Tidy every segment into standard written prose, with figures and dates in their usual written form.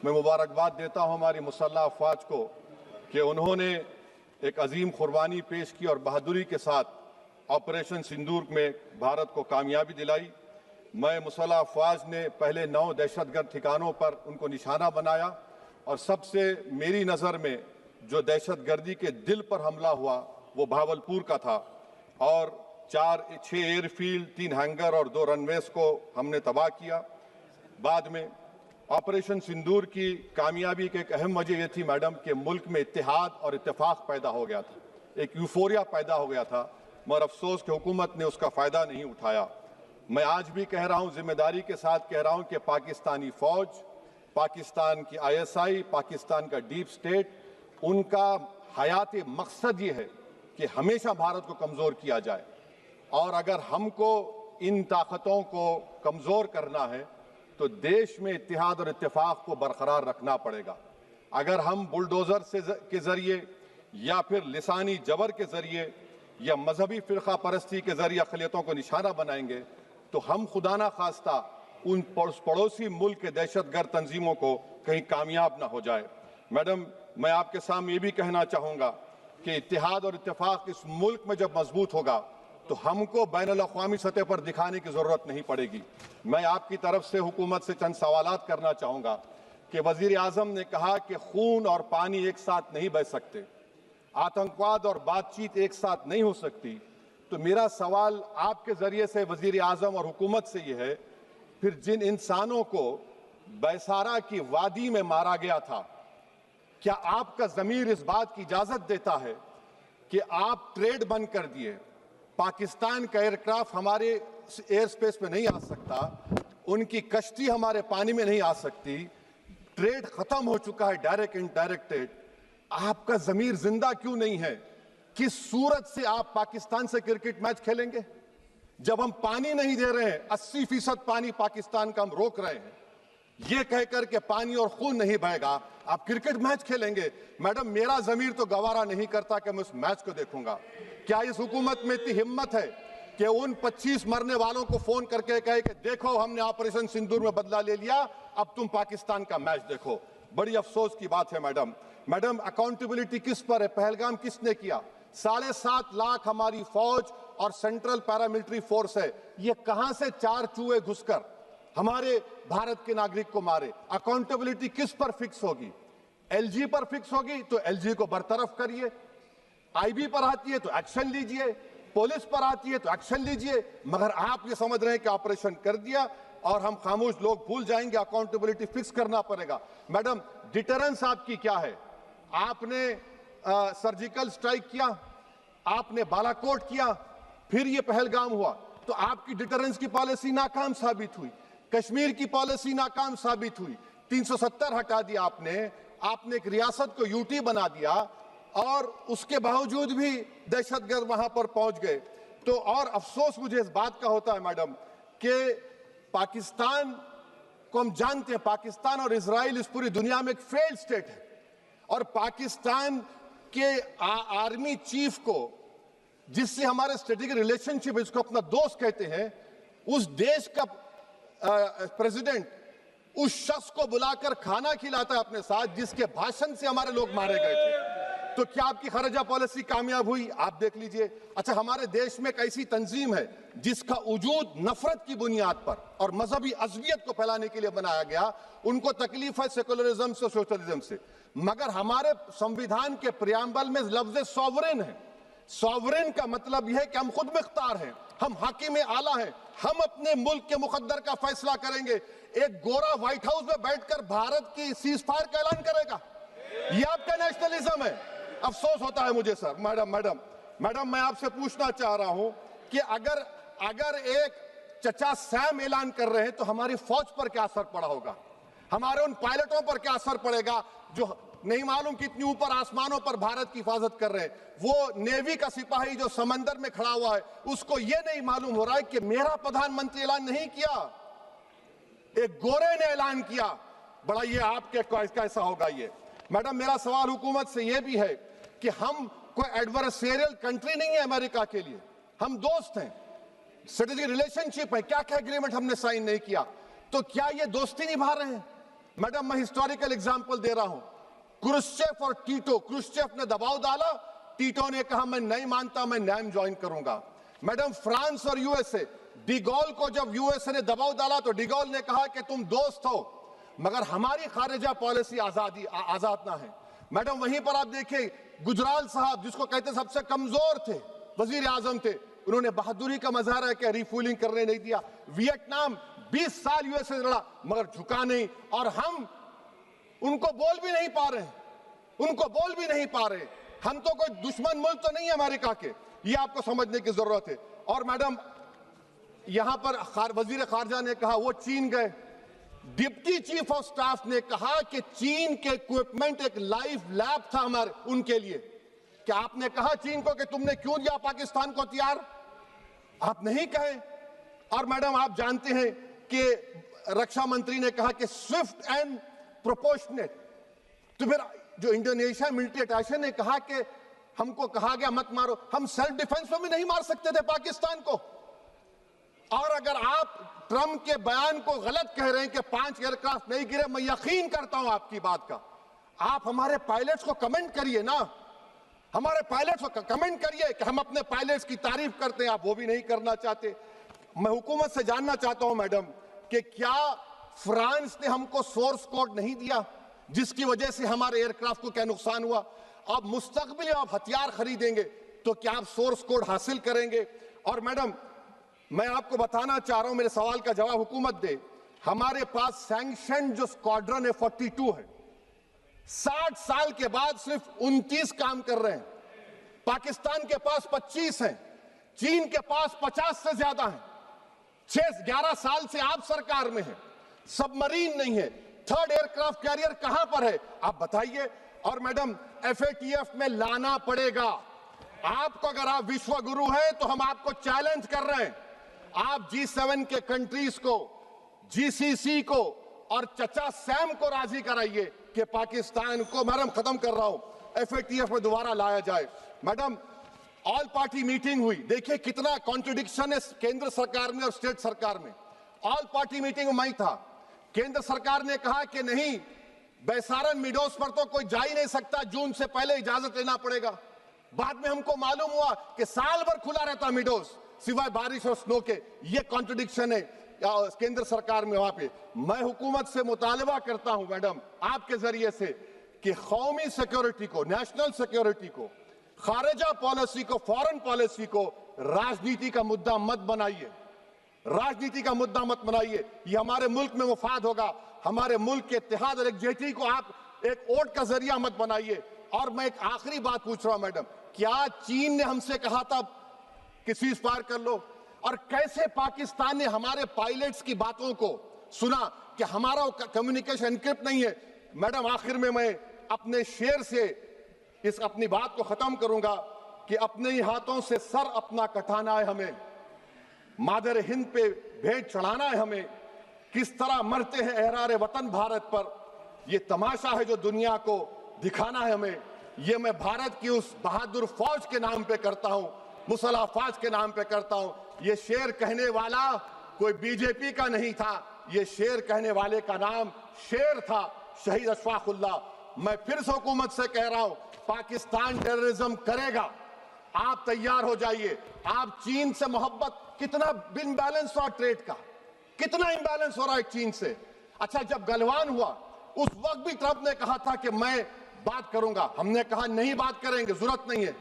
मैं मुबारकबाद देता हूं हमारी मुसल्लह अफवाज को कि उन्होंने एक अजीम कुर्बानी पेश की और बहादुरी के साथ ऑपरेशन सिंदूर में भारत को कामयाबी दिलाई। मैं मुसल्लह अफवाज ने पहले 9 दहशतगर्द ठिकानों पर उनको निशाना बनाया और सबसे मेरी नज़र में जो दहशतगर्दी के दिल पर हमला हुआ वो भावलपुर का था और 6 एयरफील्ड, 3 हैंगर और 2 रनवेज को हमने तबाह किया। बाद में ऑपरेशन सिंदूर की कामयाबी की एक अहम वजह यह थी मैडम कि मुल्क में इत्तेहाद और इत्तेफाक पैदा हो गया था, एक यूफोरिया पैदा हो गया था, मगर अफसोस कि हुकूमत ने उसका फ़ायदा नहीं उठाया। मैं आज भी कह रहा हूं, जिम्मेदारी के साथ कह रहा हूं कि पाकिस्तानी फ़ौज, पाकिस्तान की ISI, पाकिस्तान का डीप स्टेट, उनका हयाती मकसद ये है कि हमेशा भारत को कमज़ोर किया जाए और अगर हमको इन ताकतों को कमज़ोर करना है तो देश में इत्तेहाद और इत्तेफाक को बरकरार रखना पड़ेगा। अगर हम बुलडोज़र के ज़रिए या फिर लिसानी जबर के ज़रिए या मजहबी फ़िरका परस्ती के ज़रिए अक़लियतों को निशाना बनाएंगे तो हम खुदा ना खास्ता उन पड़ोसी मुल्क के दहशतगर्द तंजीमों को कहीं कामयाब ना हो जाए। मैडम, मैं आपके सामने ये भी कहना चाहूँगा कि इत्तेहाद और इत्तेफाक इस मुल्क में जब मजबूत होगा तो हमको बैनुल-अक़वामी सतह पर दिखाने की ज़रूरत नहीं पड़ेगी। मैं आपकी तरफ से हुकूमत से चंद सवालात करना चाहूँगा कि वज़ीर आज़म ने कहा कि खून और पानी एक साथ नहीं बह सकते, आतंकवाद और बातचीत एक साथ नहीं हो सकती। तो मेरा सवाल आपके ज़रिए से वज़ीर आज़म और हुकूमत से ये है, फिर जिन इंसानों को बैसारा की वादी में मारा गया था, क्या आपका ज़मीर इस बात की इजाज़त देता है कि आप ट्रेड बंद कर दिए, पाकिस्तान का एयरक्राफ्ट हमारे एयर स्पेस में नहीं आ सकता, उनकी कश्ती हमारे पानी में नहीं आ सकती, ट्रेड खत्म हो चुका है डायरेक्ट इनडायरेक्टेड, आपका ज़मीर जिंदा क्यों नहीं है? किस सूरत से आप पाकिस्तान से क्रिकेट मैच खेलेंगे जब हम पानी नहीं दे रहे हैं? 80% पानी पाकिस्तान का हम रोक रहे हैं, ये कहकर के पानी और खून नहीं बहेगा, आप क्रिकेट मैच खेलेंगे? मैडम, मेरा ज़मीर तो गवारा नहीं करता कि मैं उस मैच को देखूंगा। क्या इस हुकूमत में इतनी हिम्मत है कि उन 25 मरने वालों को फोन करके कहे कि देखो हमने ऑपरेशन सिंदूर में बदला ले लिया, अब तुम पाकिस्तान का मैच देखो? बड़ी अफसोस की बात है मैडम। मैडम, अकाउंटेबिलिटी किस पर है? पहलगाम किसने किया? 7.5 लाख हमारी फौज और सेंट्रल पैरामिलिट्री फोर्स है, ये कहां से 4 चूहे घुसकर हमारे भारत के नागरिक को मारे? अकाउंटेबिलिटी किस पर फिक्स होगी? LG पर फिक्स होगी तो LG को बरतरफ करिए, IB पर आती है तो एक्शन लीजिए, पुलिस पर आती है तो एक्शन लीजिए, मगर आप ये समझ रहे हैं कि ऑपरेशन कर दिया और हम खामोश लोग भूल जाएंगे, अकाउंटेबिलिटी फिक्स करना पड़ेगा। मैडम, डिटरेंस आपकी क्या है? आपने सर्जिकल स्ट्राइक किया, आपने बालाकोट किया, फिर ये पहलगाम हुआ, तो आपकी डिटरेंस की पॉलिसी नाकाम साबित हुई, कश्मीर की पॉलिसी नाकाम साबित हुई, 370 हटा दिया आपने एक रियासत को UT बना दिया और उसके बावजूद भी दहशतगर्द वहां पर पहुंच गए। तो और अफसोस मुझे इस बात का होता है मैडम कि पाकिस्तान को हम जानते हैं, पाकिस्तान और इजराइल इस पूरी दुनिया में एक फेल्ड स्टेट है और पाकिस्तान के आर्मी चीफ को, जिससे हमारे स्ट्रेटेजिक रिलेशनशिप है, जिसको अपना दोस्त कहते हैं, उस देश का प्रेसिडेंट उस शख्स को बुलाकर खाना खिलाता है अपने साथ जिसके भाषण से हमारे लोग मारे गए थे। तो क्या आपकी खर्जा पॉलिसी कामयाब हुई? आप देख लीजिए। अच्छा, हमारे देश में एक ऐसी तंजीम है जिसका वजूद नफरत की बुनियाद पर और मजहबी अज़वियत को फैलाने के लिए बनाया गया, उनको तकलीफ है सेकुलरिज्म से, सोशलिज्म से, मगर हमारे संविधान के प्रियम्बल में लफ्ज़ सॉवरेन है। सॉवरेन का मतलब यह है कि हम खुद मुख्तार हैं, हम हाकिम आला हैं, हम अपने मुल्क के मुकद्दर का फैसला करेंगे। एक गोरा व्हाइट हाउस में बैठकर भारत की सीज फायर का ऐलान करेगा, यह आपका नेशनलिज्म है? अफसोस होता है मुझे सर। मैडम, मैं आपसे पूछना चाह रहा हूं कि अगर एक चचा सैम ऐलान कर रहे हैं तो हमारी फौज पर क्या असर पड़ा होगा? हमारे उन पायलटों पर क्या असर पड़ेगा जो नहीं मालूम कितनी ऊपर आसमानों पर भारत की हिफाजत कर रहे हैं? वो नेवी का सिपाही जो समंदर में खड़ा हुआ है, उसको ये नहीं मालूम हो रहा है कि मेरा प्रधानमंत्री ऐलान नहीं किया, एक गोरे ने ऐलान किया। बड़ा ये आपके कैसा होगा ये? मैडम, मेरा सवाल हुकूमत से ये भी है कि हम कोई एडवर्सेरियल कंट्री नहीं है अमेरिका के लिए, हम दोस्त हैं, स्ट्रेटेजिक रिलेशनशिप है, क्या क्या एग्रीमेंट हमने साइन नहीं किया, तो क्या ये दोस्ती निभा रहे हैं? मैडम, मैं हिस्टोरिकल एग्जाम्पल दे रहा हूं। क्रुश्चेव और टीटो, क्रुश्चेव ने दबाव डाला, टीटो ने कहा मैं नहीं मानता, मैं नैम ज्वाइन करूंगा। मैडम, फ्रांस और यूएसए, डिगोल को जब यूएसए ने दबाव डाला तो डिगोल ने कहा कि तुम दोस्त हो मगर हमारी खारिजा पॉलिसी आजाद ना है। मैडम, वहीं पर आप देखिए गुजराल साहब, जिसको कहते सबसे कमजोर थे, वजीर आजम थे, उन्होंने बहादुरी का मजारा किया, रिफूलिंग करने नहीं दिया। वियतनाम 20 साल यूएसए से लड़ा मगर झुका नहीं, और हम उनको बोल भी नहीं पा रहे, उनको बोल भी नहीं पा रहे। हम तो कोई दुश्मन मुल्क तो नहीं है अमेरिका के, ये आपको समझने की जरूरत है। और मैडम, यहां पर वजीर खारजा ने कहा वो चीन गए, डिप्टी चीफ ऑफ स्टाफ ने कहा कि चीन के इक्विपमेंट एक लाइव लैब था हमारे उनके लिए। क्या आपने कहा चीन को कि तुमने क्यों दिया पाकिस्तान को हथियार? आप नहीं कहे। और मैडम, आप जानते हैं कि रक्षा मंत्री ने कहा कि स्विफ्ट एंड प्रोपोर्शनेट। तो फिर जो इंडोनेशिया मिलिट्री अटैचे ने कहा कि हमको कहा गया मत मारो, हम सेल्फ डिफेंस में भी नहीं मार सकते थे पाकिस्तान को। और अगर आप ट्रंप के बयान को गलत कह रहे हैं कि 5 एयरक्राफ्ट नहीं गिरे, मैं यकीन करता हूं आपकी बात का। आप हमारे पायलट्स को कमेंट करिए ना, हमारे पायलट्स को कमेंट करिए कि हम अपने पायलट्स की तारीफ करते हैं, आप वो भी नहीं करना चाहते। मैं हुकूमत से जानना चाहता हूं मैडम कि क्या फ्रांस ने हमको सोर्स कोड नहीं दिया जिसकी वजह से हमारे एयरक्राफ्ट को क्या नुकसान हुआ? अब मुस्तकबिल में आप हथियार खरीदेंगे तो क्या आप सोर्स कोड हासिल करेंगे? और मैडम, मैं आपको बताना चाह रहा हूं, मेरे सवाल का जवाब हुकूमत दे। हमारे पास सैंक्शन जो स्क्वाड्रन है 42 है, 60 साल के बाद सिर्फ 29 काम कर रहे हैं। पाकिस्तान के पास 25 हैं, चीन के पास 50 से ज्यादा हैं। 11 साल से आप सरकार में हैं, सबमरीन नहीं है, थर्ड एयरक्राफ्ट कैरियर कहां पर है आप बताइए। और मैडम, FATF में लाना पड़ेगा आपको। अगर आप विश्व गुरु हैं तो हम आपको चैलेंज कर रहे हैं, आप G7 के कंट्रीज को, GCC को और चचा सैम को राजी कराइए कि पाकिस्तान को, मैडम खत्म कर रहा हूं, FATF में दोबारा लाया जाए। मैडम, ऑल पार्टी मीटिंग हुई, देखिए कितना कॉन्ट्रडिक्शन है केंद्र सरकार में और स्टेट सरकार में। ऑल पार्टी मीटिंग में था, केंद्र सरकार ने कहा कि नहीं, बैसारन मिडोस पर तो कोई जा ही नहीं सकता, जून से पहले इजाजत लेना पड़ेगा। बाद में हमको मालूम हुआ कि साल भर खुला रहता मिडोस सिवाय बारिश और स्नो के। ये कॉन्ट्रडिक्शन है केंद्र सरकार में। वहां पे मैं हुकूमत से मुतालबा करता हूं मैडम आपके जरिए से कि कौमी सिक्योरिटी को, नेशनल सिक्योरिटी को, खारिजा पॉलिसी को, फॉरेन पॉलिसी को राजनीति का मुद्दा मत बनाइए, राजनीति का मुद्दा मत बनाइए। ये हमारे मुल्क में मुफाद होगा, हमारे मुल्क के इत्तेहाद और एकजुटती को आप एक वोट का जरिया मत बनाइए। और मैं एक आखिरी बात पूछ रहा हूं मैडम, क्या चीन ने हमसे कहा था कि सीज फायर कर लो? और कैसे पाकिस्तान ने हमारे पायलट्स की बातों को सुना कि हमारा कम्युनिकेशन एनक्रिप्ट नहीं है? मैडम, आखिर में मैं अपने शेर से इस अपनी बात को खत्म करूंगा कि अपने ही हाथों से सर अपना कटाना है हमें, मादर हिंद पे भेंट चढ़ाना है हमें। किस तरह मरते हैं एहरार वतन भारत पर, यह तमाशा है जो दुनिया को दिखाना है हमें। ये मैं भारत की उस बहादुर फौज के नाम पे करता हूं, मुसल्लह फौज के नाम पे करता हूं। ये शेर कहने वाला कोई बीजेपी का नहीं था, ये शेर कहने वाले का नाम शेर था, शहीद अशफाकुल्लाह। मैं फिर से हुकूमत से कह रहा हूं, पाकिस्तान टेररिज्म करेगा, आप तैयार हो जाइए। आप चीन से मोहब्बत, कितना इम्बैलेंस हुआ ट्रेड का, कितना इम्बैलेंस हो रहा है चीन से। अच्छा, जब गलवान हुआ उस वक्त भी ट्रंप ने कहा था कि मैं बात करूंगा, हमने कहा नहीं बात करेंगे, जरूरत नहीं है।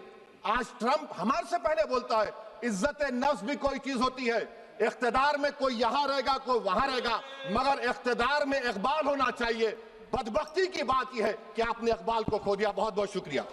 आज ट्रंप हमारे से पहले बोलता है इज्जत नफ्स भी कोई चीज होती है, इख्तिदार में कोई यहां रहेगा कोई वहां रहेगा, मगर इख्तिदार में इकबाल होना चाहिए। बदबख्ती की बात यह है कि आपने इकबाल को खो दिया। बहुत बहुत शुक्रिया।